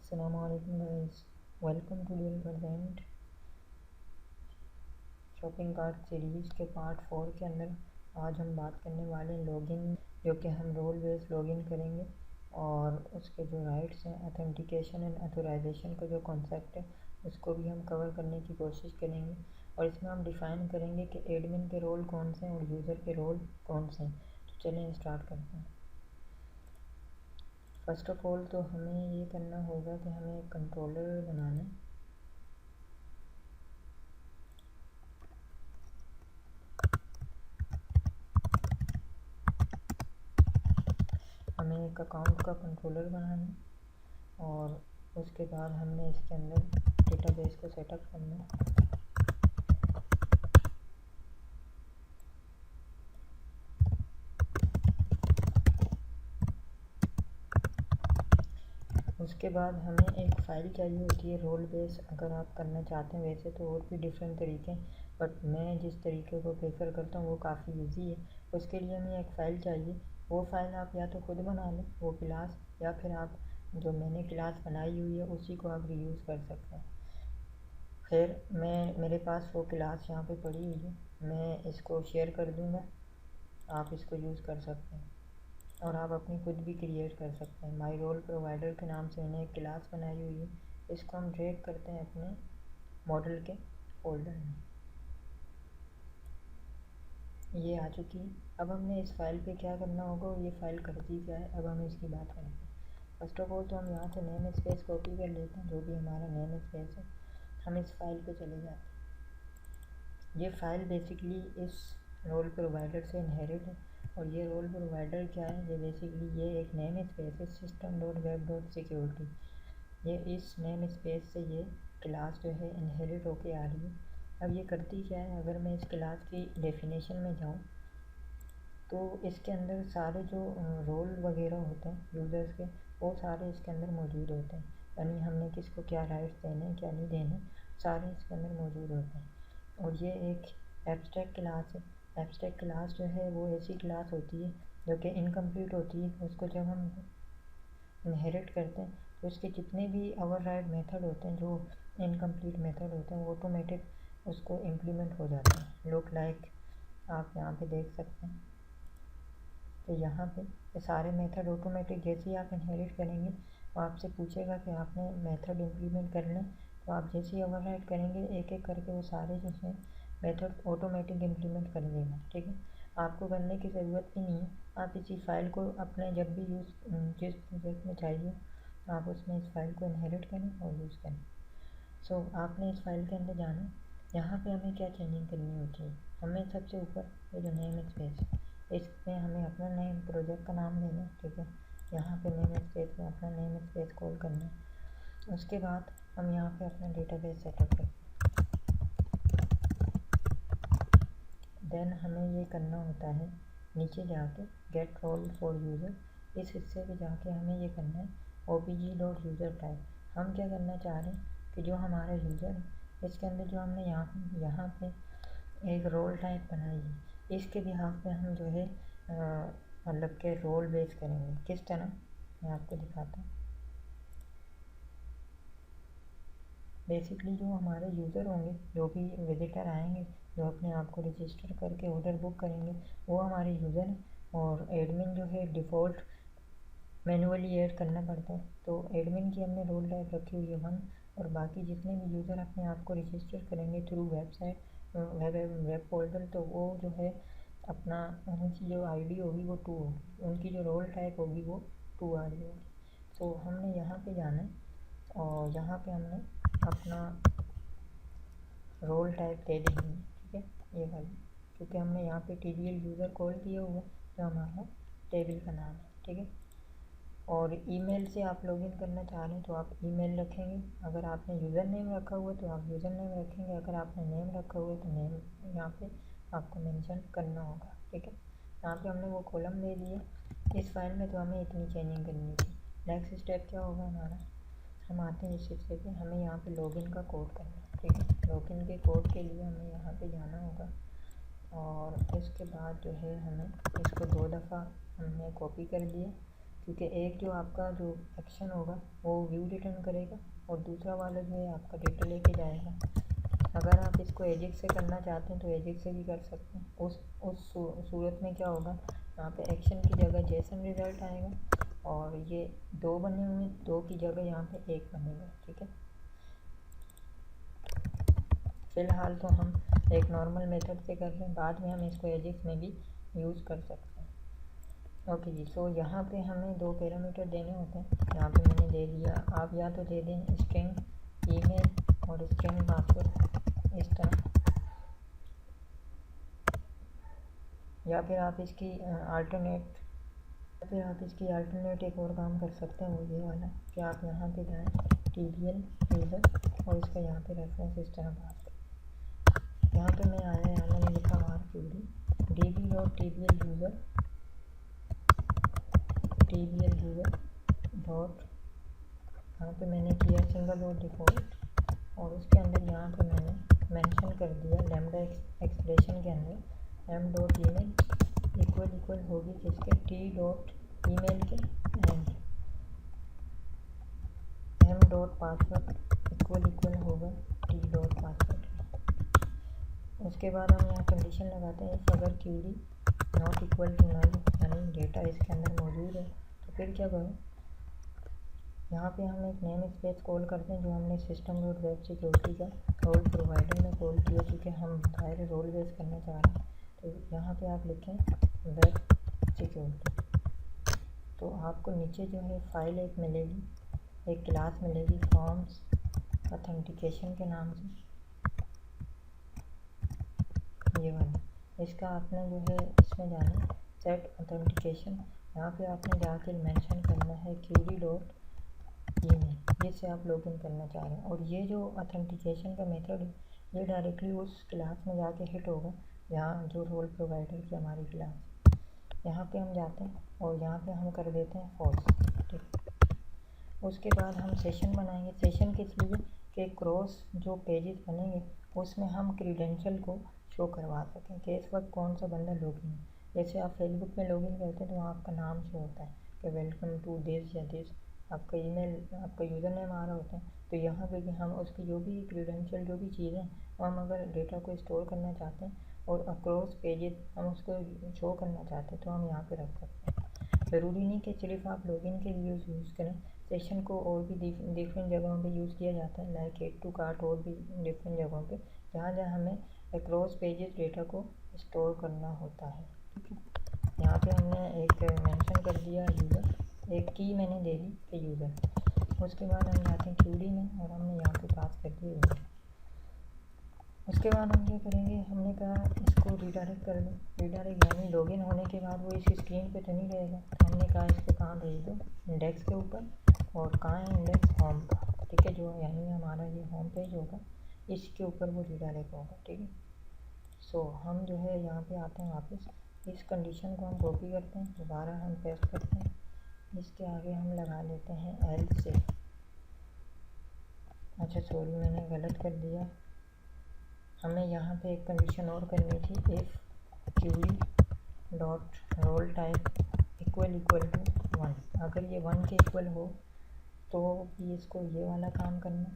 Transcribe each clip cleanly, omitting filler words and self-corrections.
अस्सलामुअलैकुम guys, welcome to deal present shopping cart series के part 4 के अंदर आज हम बात करने वाले हैं लॉगिन, जो कि हम रोल बेस्ड लॉगिन करेंगे और उसके जो राइट्स हैं, ऑथेंटिकेशन एंड ऑथराइजेशन का जो कॉन्सेप्ट है उसको भी हम कवर करने की कोशिश करेंगे। और इसमें हम डिफ़ाइन करेंगे कि एडमिन के रोल कौन से हैं और यूज़र के रोल कौन से हैं। तो चलें स्टार्ट करते हैं। फर्स्ट ऑफ ऑल तो हमें ये करना होगा कि हमें एक कंट्रोलर बनाना है। हमें एक अकाउंट का कंट्रोलर बनाना है और उसके बाद हमने इसके अंदर डेटाबेस को सेटअप करना है। उसके बाद हमें एक फ़ाइल चाहिए होती है रोल बेस, अगर आप करना चाहते हैं। वैसे तो और भी डिफरेंट तरीके हैं, बट मैं जिस तरीके को प्रेफर करता हूँ वो काफ़ी इजी है। उसके लिए हमें एक फ़ाइल चाहिए। वो फ़ाइल आप या तो खुद बना लें वो क्लास, या फिर आप जो मैंने क्लास बनाई हुई है उसी को आप रीयूज़ कर सकते हैं। फिर मेरे पास वो क्लास यहाँ पे पड़ी हुई है, मैं इसको शेयर कर दूँगा, आप इसको यूज़ कर सकते हैं और आप अपनी खुद भी क्रिएट कर सकते हैं। माई रोल प्रोवाइडर के नाम से मैंने एक क्लास बनाई हुई है, इसको हम ड्रैग करते हैं अपने मॉडल के फोल्डर में। ये आ चुकी है। अब हमने इस फाइल पे क्या करना होगा और ये फ़ाइल करती क्या है, अब हम इसकी बात करते हैं। फर्स्ट ऑफ ऑल तो हम यहाँ से नेम स्पेस कॉपी कर लेते हैं, जो भी हमारा नेम स्पेस है। हम इस फाइल पे चले जाते हैं। ये फ़ाइल बेसिकली इस रोल प्रोवाइडर से इनहेरिट है। और ये रोल प्रोवाइडर क्या है, ये बेसिकली ये एक नेम स्पेस है, system.web.security। ये इस नेम स्पेस से ये क्लास जो है इनहेरिट होके आ रही है। अब ये करती क्या है, अगर मैं इस क्लास की डेफिनेशन में जाऊँ तो इसके अंदर सारे जो रोल वगैरह होते हैं यूज़र्स के, वो सारे इसके अंदर मौजूद होते हैं। यानी हमने किसको क्या राइट्स देने हैं क्या नहीं देने, सारे इसके अंदर मौजूद होते हैं। और ये एक एब्स्ट्रैक्ट क्लास है। एब्स्ट्रैक्ट क्लास जो है वो ऐसी क्लास होती है जो कि इनकम्प्लीट होती है। उसको जब हम इनहेरिट करते हैं तो उसके जितने भी ओवरराइड मेथड होते हैं, जो इनकम्प्लीट मेथड होते हैं, वो ऑटोमेटिक उसको इम्प्लीमेंट हो जाते हैं। लुक लाइक आप यहाँ पे देख सकते हैं। तो यहाँ पे ये सारे मेथड ऑटोमेटिक जैसे ही आप इनहेरिट करेंगे तो आपसे पूछेगा कि आपने मेथड इम्प्लीमेंट करना है, तो आप जैसे ही ओवरराइड करेंगे एक एक करके वो सारे जो हैं मेथड ऑटोमेटिक इम्प्लीमेंट कर देगा। ठीक है, आपको करने की ज़रूरत भी नहीं है। आप इसी फाइल को अपने जब भी जिस प्रोजेक्ट में चाहिए आप उसमें इस फाइल को इनहेरिट करें और यूज़ करें। सो आपने इस फाइल के अंदर जाना। यहाँ पे हमें क्या चेंजिंग करनी होती है, हमें सबसे ऊपर ये जो नेम स्पेस है इसमें हमें अपना नेम प्रोजेक्ट का नाम देना है। ठीक है, यहाँ पे नेम स्पेस में अपना नेम स्पेस कॉल करना है। उसके बाद हम यहाँ पे अपना डेटाबेस सेटअप करते हैं। देन हमें ये करना होता है नीचे जाके गेट रोल फॉर यूज़र, इस हिस्से पे जाके हमें ये करना है obg.user टाइप। हम क्या करना चाह रहे हैं कि जो हमारा यूज़र है इसके अंदर जो हमने यहाँ पे एक रोल टाइप बनाई है, इसके बिहाफ पे हम जो है मतलब के रोल बेस करेंगे। किस तरह, मैं आपको दिखाता हूँ। बेसिकली जो हमारे यूज़र होंगे, जो भी विजिटर आएंगे, जो अपने आप को रजिस्टर करके ऑर्डर बुक करेंगे, वो हमारे यूज़र हैं। और एडमिन जो है डिफ़ॉल्ट मैनुअली ऐड करना पड़ता है, तो एडमिन की हमने रोल टाइप रखी हुई है 1। और बाकी जितने भी यूज़र अपने आप को रजिस्टर करेंगे थ्रू वेबसाइट वेब पोर्टल, तो वो जो है अपना उनकी जो आईडी होगी वो 2 होगी, उनकी जो रोल टाइप होगी वो 2 आ रही होगी। तो हमने यहाँ पे जाना है और यहाँ पे हमने अपना रोल टाइप दे देंगे। ठीक है, ये वाली, क्योंकि हमने यहाँ पे TDL यूज़र कॉल किया हुआ है जो हमारा टेबल का नाम है। ठीक है, और ईमेल से आप लॉगिन करना चाह रहे हैं तो आप ईमेल रखेंगे। अगर आपने यूज़र नेम रखा हुआ है तो आप यूज़र नेम रखेंगे। अगर आपने नेम रखा हुआ है तो नेम यहाँ पे आपको मेंशन करना होगा। ठीक है, यहाँ पे हमने वो कॉलम दे दिया। इस फाइल में तो हमें इतनी चेंजिंग करनी थी। नेक्स्ट स्टेप क्या होगा हमारा, हम आते हैं इस हिस्से पे, हमें यहाँ पे लॉगिन का कोड करना है। ठीक है, लॉगिन के कोड के लिए हमें यहाँ पे जाना होगा और इसके बाद जो है हमें इसको 2 दफ़ा हमने कॉपी कर दिया। क्योंकि एक जो आपका जो एक्शन होगा वो व्यू रिटर्न करेगा और दूसरा वाला जो है आपका डेटा लेके जाएगा। अगर आप इसको एजिक्स से करना चाहते हैं तो एजिक्स से भी कर सकते हैं। उस सूरत में क्या होगा, यहाँ पे एक्शन की जगह जेसन रिज़ल्ट आएगा और ये 2 बने हुए, 2 की जगह यहाँ पे 1 बनेगा। ठीक है, फ़िलहाल तो हम एक नॉर्मल मेथड से कर रहे हैं, बाद में हम इसको एजिक्स में भी यूज़ कर सकते हैं। ओके जी, सो यहाँ पे हमें 2 पैरामीटर देने होते हैं। यहाँ पे मैंने दे दिया, आप या तो दे दें स्ट्रिंग ईमेल और स्ट्रिंग पासवर्ड इस तरह, या फिर आप इसकी अल्टरनेट एक और काम कर सकते हैं, वो ये वाला कि आप यहाँ पे जाएँ TBL यूज़र और इसका यहाँ पे रेफरेंस इस तरह पास करें। यहाँ पे मैं आया, यहाँ मैंने लिखा RQD db.tbl यूज़र डॉट, यहाँ पे मैंने किया सिंगल डॉट डिफ़ॉल्ट और उसके अंदर यहाँ पे मैंने मेंशन कर दिया लैम्डा एक्सप्रेशन के अंदर m डॉट ईमेल इक्वल होगी किसके, t डॉट ईमेल के and m dot password equal होगा t डॉट पासवर्ड। उसके बाद हम यहाँ कंडीशन लगाते हैं, अगर QD not equal to null, यानी डेटा इसके अंदर मौजूद है, तो फिर क्या करें, यहाँ पे हम एक नेम स्पेस कॉल करते हैं जो हमने सिस्टम डॉट वेब सिक्योरिटी का रोल प्रोवाइडर में कॉल किया, क्योंकि हम बाहर रोल बेस करना चाह रहे हैं। तो यहाँ पे आप लिखें वेब सिक्योरिटी, तो आपको नीचे जो है फाइल एक मिलेगी, एक क्लास मिलेगी फॉर्म्स ऑथेंटिकेशन के नाम से, ये वाला। इसका आपने जो है इसमें जाना सेट ऑथेंटिकेशन, यहाँ पे आपने जाके मेंशन करना है QD डॉट ईमेल, जिससे आप लॉगिन करना चाह रहे हैं। और ये जो ऑथेंटिकेशन का मेथड है ये डायरेक्टली उस क्लास में जाके हिट होगा जहाँ जो रोल प्रोवाइडर की हमारी क्लास, यहाँ पे हम जाते हैं और यहाँ पे हम कर देते हैं फॉल्स। ठीक, उसके बाद हम सेशन बनाएंगे। सेशन किस लिए कि क्रॉस जो पेजेस बनेंगे उसमें हम क्रीडेंशियल को शो करवा सकें कि इस वक्त कौन सा बंदा लॉगिन है। जैसे आप फेसबुक में लॉगिन करते हैं तो आपका नाम शो होता है कि वेलकम टू दिस या दिस, आपका ईमेल, आपका यूज़र नेम आ रहा होता है। तो यहाँ पे भी हम उसकी जो भी क्रीडेंशियल जो भी चीज़ें हम अगर डेटा को स्टोर करना चाहते हैं और अक्रॉस पेजेस हम उसको शो करना चाहते हैं तो हम यहाँ पे रख सकते हैं। ज़रूरी नहीं कि सिर्फ आप लॉगिन के लिए यूज़ करें, सेशन को और भी डिफरेंट जगहों पे यूज़ किया जाता है, लाइक एड टू कार्ट और भी डिफरेंट जगहों पे जहाँ हमें अक्रॉस पेजेस डेटा को स्टोर करना होता है। ठीक है, यहाँ पे हमने एक मेंशन कर दिया यूज़र, एक की मैंने दे दी कि यूज़र। उसके बाद हम जाते हैं QD में और हमने यहाँ पे पास कर दिया यूज़र। उसके बाद हम क्या करेंगे, हमने कहा इसको रीडायरेक्ट कर दो। रीडायरेक्ट यानी लॉगिन होने के बाद वो इस स्क्रीन पे तो नहीं रहेगा, तो हमने कहा इसको कहाँ भेज दो, इंडेक्स के ऊपर। और कहाँ है इंडेक्स, होम का। ठीक है, जो यानी हमारा ये होम पेज होगा इसके ऊपर वो रीडायरेक्ट होगा। ठीक है, सो हम जो है यहाँ पे आते हैं वापस, इस कंडीशन को हम कॉपी करते हैं, दोबारा हम पेस्ट करते हैं, इसके आगे हम लगा लेते हैं एल्स से। अच्छा सॉरी, मैंने गलत कर दिया, हमें यहाँ पे एक कंडीशन और करनी थी, if QD dot role type equal to 1। अगर ये 1 के इक्वल हो तो भी इसको ये वाला काम करना,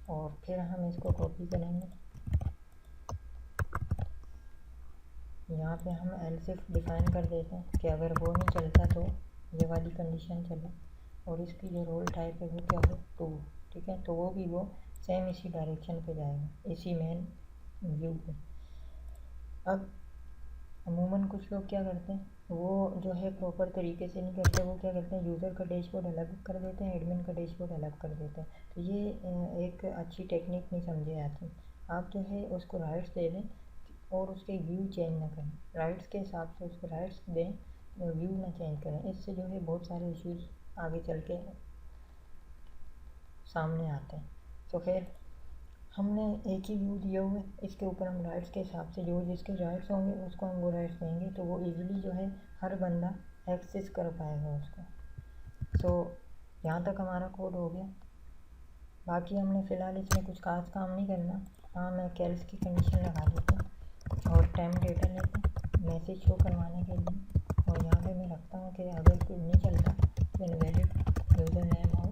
और फिर हम इसको कॉपी करेंगे। यहाँ पे हम एल्स इफ डिफ़ाइन कर देते हैं कि अगर वो नहीं चलता तो ये वाली कंडीशन चले, और इसकी जो रोल टाइप है वो क्या हो, 2। ठीक है, तो वो भी वो सेम इसी डायरेक्शन पे जाएगा, इसी मेन व्यू पे। अब अमूमन कुछ लोग क्या करते हैं, वो जो है प्रॉपर तरीके से नहीं करते, वो क्या करते हैं यूज़र का डैशबोर्ड अलग कर देते हैं, एडमिन का डैशबोर्ड अलग कर देते हैं। तो ये एक अच्छी टेक्निक नहीं समझे आती। आप जो है उसको राइट्स दे दें और उसके व्यू चेंज ना करें, राइट्स के हिसाब से उसको राइट्स दें, व्यू ना चेंज करें। इससे जो है बहुत सारे इश्यूज़ आगे चल के सामने आते हैं। तो फिर हमने एक ही व्यू दिया हुआ है, इसके ऊपर हम राइट्स के हिसाब से जो जिसके राइट्स होंगे उसको हम वो राइट्स देंगे, तो वो इजीली जो है हर बंदा एक्सेस कर पाएगा उसको। सो यहाँ तक हमारा कोड हो गया। बाकी हमने फ़िलहाल इसमें कुछ खास काम नहीं करना। हाँ, मैं कैल्स की कंडीशन लगा देता हूँ और टाइम डेटा लेते हैं मैसेज शो करवाने के लिए, और यहाँ पे मैं रखता हूँ कि अगर कुछ नहीं चलता तो इनवैलिड यूज़र नेम और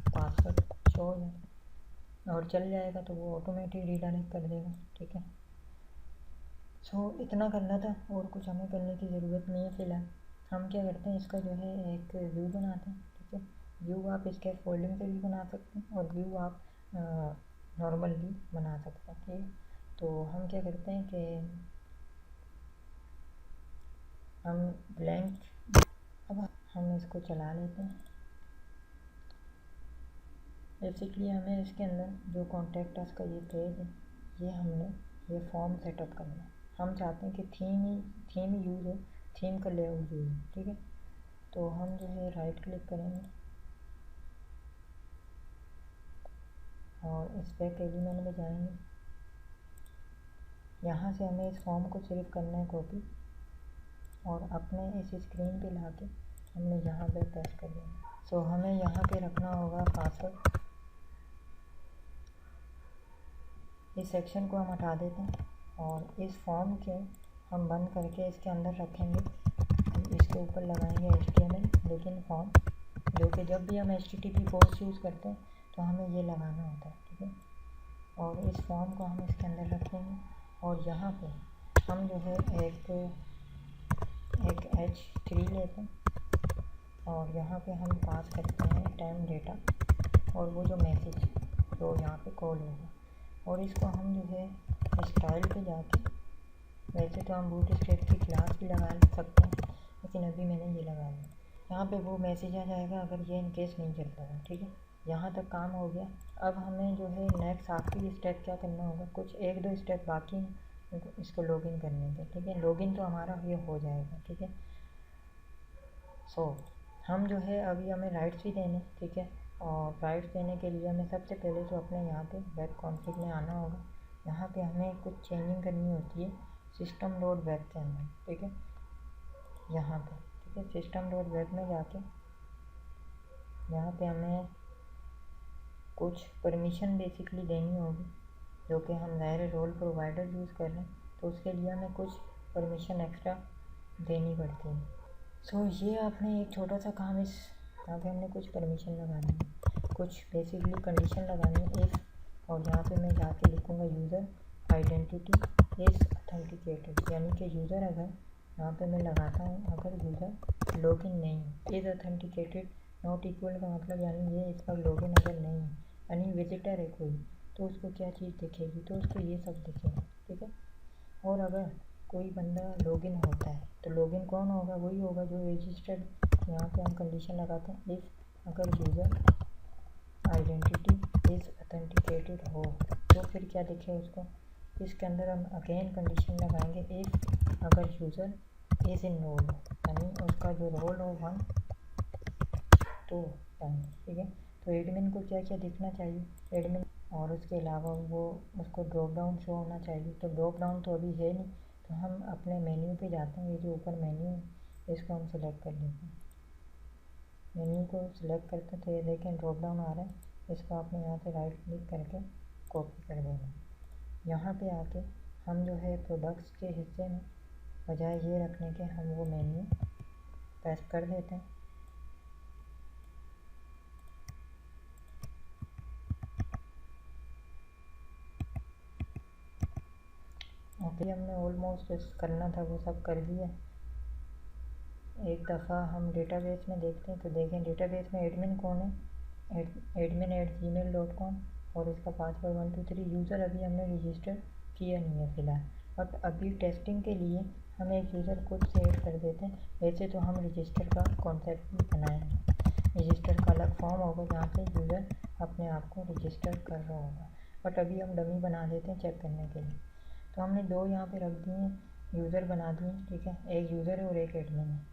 पासवर्ड शो हो जाए और चल जाएगा तो वो ऑटोमेटिक रीडायरेक्ट कर देगा। ठीक है, सो इतना करना था और कुछ हमें करने की ज़रूरत नहीं है। फ़िलहाल हम क्या करते हैं, इसका जो है एक व्यू बनाते हैं। ठीक है, व्यू आप इसके फोल्डिंग से भी बना सकते हैं और व्यू आप नॉर्मल भी बना सकते हैं। ठीक है, तो हम क्या करते हैं कि हम ब्लैंक, अब हम इसको चला लेते हैं। बेसिकली हमें इसके अंदर जो कॉन्टैक्ट अस का ये पेज है, ये हमने ये फॉर्म सेटअप करना है। हम चाहते हैं कि थीम यूज़ हो, थीम का लेआउट यूज़ हो। ठीक है, तो हम जो है राइट क्लिक करेंगे और इस बैक एलिमेंट में जाएंगे। यहाँ से हमें इस फॉर्म को सिर्फ करना है कॉपी और अपने इस स्क्रीन पे लाके हमने यहाँ पे पेस्ट कर देना। सो हमें यहाँ पे रखना होगा पासवर्ड। इस सेक्शन को हम हटा देते हैं और इस फॉर्म के हम बंद करके इसके अंदर रखेंगे, इसके ऊपर लगाएंगे HTML लेकिन फॉर्म, जो कि जब भी हम HTTP पोस्ट यूज़ करते हैं तो हमें ये लगाना होता है। ठीक है, और इस फॉर्म को हम इसके अंदर रखेंगे और यहाँ पे हम जो है एक H3 लेते हैं और यहाँ पे हम पास करते हैं टाइम डेटा और वो जो मैसेज जो यहाँ पे कॉल होगा, और इसको हम जो है स्टाइल पे जाके, वैसे तो हम बूटस्ट्रैप की क्लास भी लगा सकते हैं लेकिन अभी मैंने ये लगा लिया। यहाँ पे वो मैसेज आ जाएगा अगर ये इनकेस नहीं चलता है। ठीक है, यहाँ तक काम हो गया। अब हमें जो है नेक्स्ट आखिरी स्टेप क्या करना होगा, कुछ 1-2 स्टेप बाकी इसको लॉगिन करने के। ठीक है, लॉगिन तो हमारा ये हो जाएगा। ठीक है, सो हम जो है अभी हमें राइट्स भी देने। ठीक है, और राइट्स देने के लिए हमें सबसे पहले तो अपने यहाँ पे वेब कॉन्फ़िग में आना होगा। यहाँ पे हमें कुछ चेंजिंग करनी होती है system.web के अंदर। ठीक है, यहाँ पे ठीक है system.web में जाके यहाँ पे हमें कुछ परमिशन बेसिकली देनी होगी, जो कि हम ज़ाहिर रोल प्रोवाइडर यूज़ कर रहे हैं तो उसके लिए हमें कुछ परमिशन एक्स्ट्रा देनी पड़ती है। सो ये आपने एक छोटा सा काम, इस यहाँ पे हमने कुछ परमिशन लगानी है, कुछ बेसिकली कंडीशन लगानी है इफ़, और यहाँ पे मैं जाके लिखूँगा यूज़र आइडेंटिटी इज़ ऑथेंटिकेटेड, यानी कि यूज़र अगर यहाँ पे मैं लगाता हूँ अगर यूज़र लॉगिन नहीं है, इज़ ऑथेंटिकेटेड नॉट इक्वल का मतलब यानी ये इसका लॉगिन अगर नहीं है, यानी विजिटर है कोई, तो उसको क्या चीज़ दिखेगी, तो उसको ये सब दिखेगा। ठीक है, और अगर कोई बंदा लॉगिन होता है तो लॉगिन कौन होगा, वही होगा जो रजिस्टर्ड। यहाँ पे हम कंडीशन लगाते हैं इफ़ अगर यूज़र आइडेंटिटी इज़ ऑथेंटिकेटेड हो तो फिर क्या दिखे उसको। इसके अंदर हम अगेन कंडीशन लगाएंगे इफ़ अगर यूज़र इज़ इनरोल्ड, यानी उसका जो रोल हो 1 तो 10। ठीक है, तो एडमिन को क्या क्या दिखना चाहिए, एडमिन, और उसके अलावा वो उसको ड्रॉप डाउन शो होना चाहिए। तो ड्रॉप डाउन तो अभी है नहीं, तो हम अपने मेन्यू पे जाते हैं, ये जो ऊपर मेन्यू है इसको हम सेलेक्ट कर लेते हैं। मेन्यू को सिलेक्ट करते तो ये देखें ड्रॉप डाउन आ रहा है, इसको आपने यहाँ से राइट क्लिक करके कॉपी कर देना। यहाँ पे आके हम जो है प्रोडक्ट्स के हिस्से में बजाय ये रखने के हम वो मेन्यू पेस्ट कर देते हैं। ओके, हमने ऑलमोस्ट करना था वो सब कर दिया। एक दफ़ा हम डेटाबेस में देखते हैं तो देखें डेटाबेस में एडमिन कौन है, admin@gmail.com और इसका पासवर्ड 1 2 3। यूज़र अभी हमने रजिस्टर किया नहीं है फ़िलहाल, बट अभी टेस्टिंग के लिए हम एक यूज़र खुद से ऐड कर देते हैं। वैसे तो हम रजिस्टर का कॉन्सेप्ट भी बनाएंगे, रजिस्टर का अलग फॉर्म होगा जहाँ पे यूज़र अपने आप को रजिस्टर कर रहा होगा, बट अभी हम डमी बना देते हैं चेक करने के लिए। तो हमने 2 यहाँ पे रख दिए यूज़र बना दिए। ठीक है, एक यूज़र है और एक एडमिन है।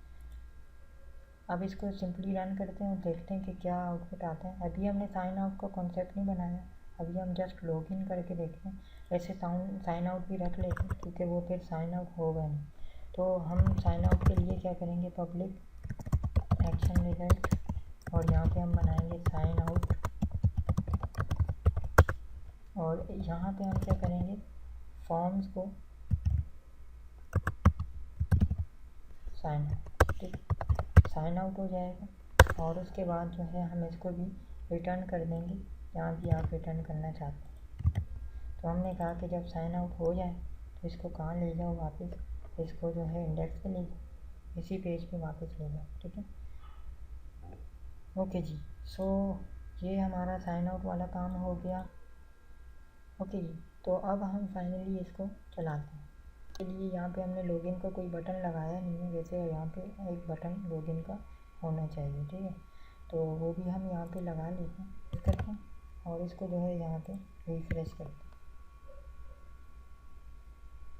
अब इसको सिंपली रन करते हैं और देखते हैं कि क्या आउटपुट आता है। अभी हमने साइन आउट का कॉन्सेप्ट नहीं बनाया, अभी हम जस्ट लॉगिन करके देखते हैं। वैसे साइन आउट भी रख लेते हैं क्योंकि वो फिर साइन आउट होगा नहीं। तो हम साइन आउट के लिए क्या करेंगे, पब्लिक एक्शन रिजल्ट, और यहाँ पे हम बनाएंगे साइन आउट, और यहाँ पे हम क्या करेंगे फॉर्म्स को साइन आउट, ठीक, साइन आउट हो जाएगा। और उसके बाद जो है हम इसको भी रिटर्न कर देंगे जहाँ भी आप रिटर्न करना चाहते हैं। तो हमने कहा कि जब साइन आउट हो जाए तो इसको कहाँ ले जाओ वापस, इसको जो है इंडेक्स पे ले जाओ, इसी पेज पे वापस ले जाओ, ठीक है। ओके जी, सो ये हमारा साइन आउट वाला काम हो गया। ओके जी, तो अब हम फाइनली इसको चलाते हैं। के लिए यहाँ पे हमने लॉगिन का कोई बटन लगाया नहीं है, वैसे यहाँ पे एक बटन लॉगिन का होना चाहिए, ठीक है। तो वो भी हम यहाँ पे लगा लेते हैं, करते हैं और इसको जो है यहाँ पे रिफ्रेश करते हैं,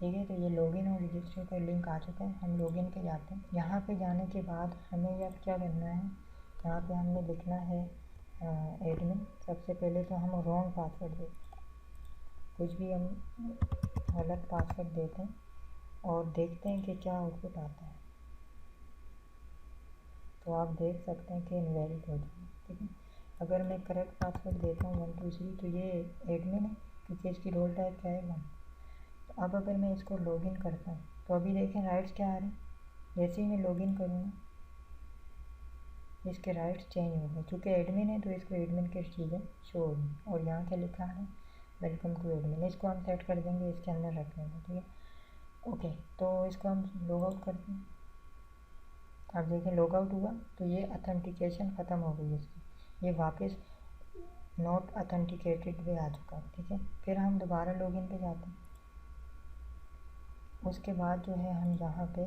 ठीक है। तो ये लॉगिन और रजिस्टर का लिंक आ चुका है, हम लॉगिन पे जाते हैं। यहाँ पे जाने के बाद हमें यह क्या करना है, यहाँ पे हमने लिखना है एडमिन। सबसे पहले तो हम रॉन्ग पासवर्ड देते हैं, कुछ भी हम गलत पासवर्ड देते हैं और देखते हैं कि क्या आउटपुट आता है। तो आप देख सकते हैं कि इनवैलिड हो जाए, ठीक है। अगर मैं करेक्ट पासवर्ड देता हूँ 1 2 3 तो ये एडमिन है क्योंकि इसकी रोल टाइप क्या है 1। तो अब अगर मैं इसको लॉगिन करता हूँ तो अभी देखें राइट्स क्या आ रहे हैं, जैसे ही मैं लॉगिन करूँगा इसके राइट्स चेंज हो गए। चूँकि एडमिन है तो इसको एडमिन की चीज़ें शो होगी। और यहाँ क्या लिखा है, वेलकम टू एडमिन, इसको हम सेट कर देंगे इसके अंदर रखने को, ठीक है। ओके, तो इसको हम लॉग आउट करते हैं। आप देखें लॉग आउट हुआ तो ये अथेंटिकेशन ख़त्म हो गई इसकी, ये वापस नॉट अथेंटिकेटेड पे आ चुका है, ठीक है। फिर हम दोबारा लॉगिन पे जाते हैं। उसके बाद जो है हम यहाँ पे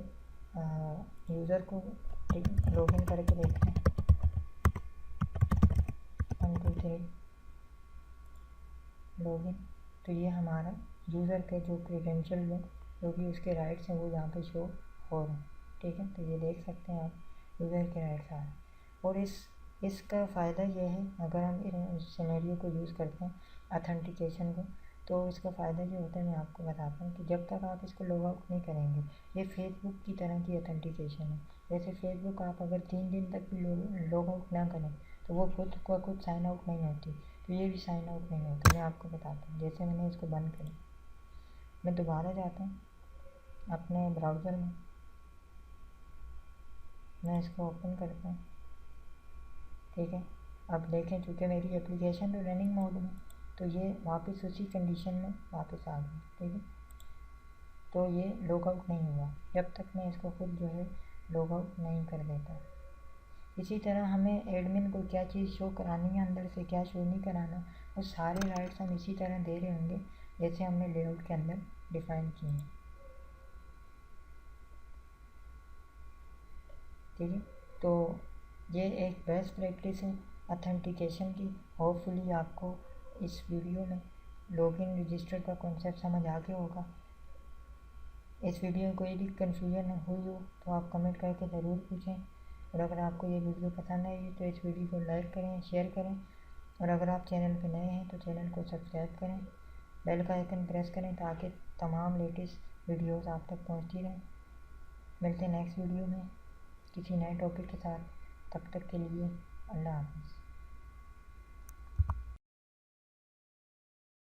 यूज़र को लॉगिन करके देखते हैं 1 2 3 लॉगिन। तो ये हमारा यूज़र के जो क्रेडेंशियल में जो भी उसके राइट्स हैं वो यहाँ पे शो हो रहे हैं, ठीक है। तो ये देख सकते हैं आप यूज़र के राइट्स आ रहे हैं। और इसका फ़ायदा ये है, अगर हम इस सिनेरियो को यूज़ करते हैं अथेंटिकेशन को, तो इसका फ़ायदा ये होता है, मैं आपको बताता हूँ कि जब तक आप इसको लॉग आउट नहीं करेंगे, ये फेसबुक की तरह की अथेंटिकेशन है। जैसे फेसबुक आप अगर 3 दिन तक भी लॉग आउट ना करें तो वो खुद को खुद साइन आउट नहीं होती, तो ये भी साइन आउट नहीं होता। मैं आपको बताता हूँ, जैसे मैंने इसको बंद किया, मैं दोबारा जाता हूँ अपने ब्राउज़र में, मैं इसको ओपन करता हूँ, ठीक है। अब देखें चूँकि मेरी एप्लीकेशन तो रनिंग मोड में, तो ये वापस उसी कंडीशन में वापस आ गई, ठीक है। तो ये लॉग आउट नहीं हुआ जब तक मैं इसको खुद जो है लॉग आउट नहीं कर देता। इसी तरह हमें एडमिन को क्या चीज़ शो करानी है अंदर से, क्या शो नहीं कराना, वो सारे राइट्स हम इसी तरह दे रहे होंगे जैसे हमने लेआउट के अंदर डिफ़ाइन किए हैं, ठीक है। तो ये एक बेस्ट प्रैक्टिस है अथेंटिकेशन की। होपफुली आपको इस वीडियो में लॉगिन रजिस्टर का कॉन्सेप्ट समझ आ गया होगा। इस वीडियो में कोई भी कन्फ्यूजन हुई हो तो आप कमेंट करके ज़रूर पूछें। और अगर आपको ये वीडियो पसंद आई तो इस वीडियो को लाइक करें, शेयर करें। और अगर आप चैनल पर नए हैं तो चैनल को सब्सक्राइब करें, बेल का आइकन प्रेस करें ताकि तमाम लेटेस्ट वीडियोस आप तक पहुंचती रहें। मिलते हैं नेक्स्ट वीडियो में किसी नए टॉपिक के साथ, तब तक के लिए अल्लाह हाफ़िज़।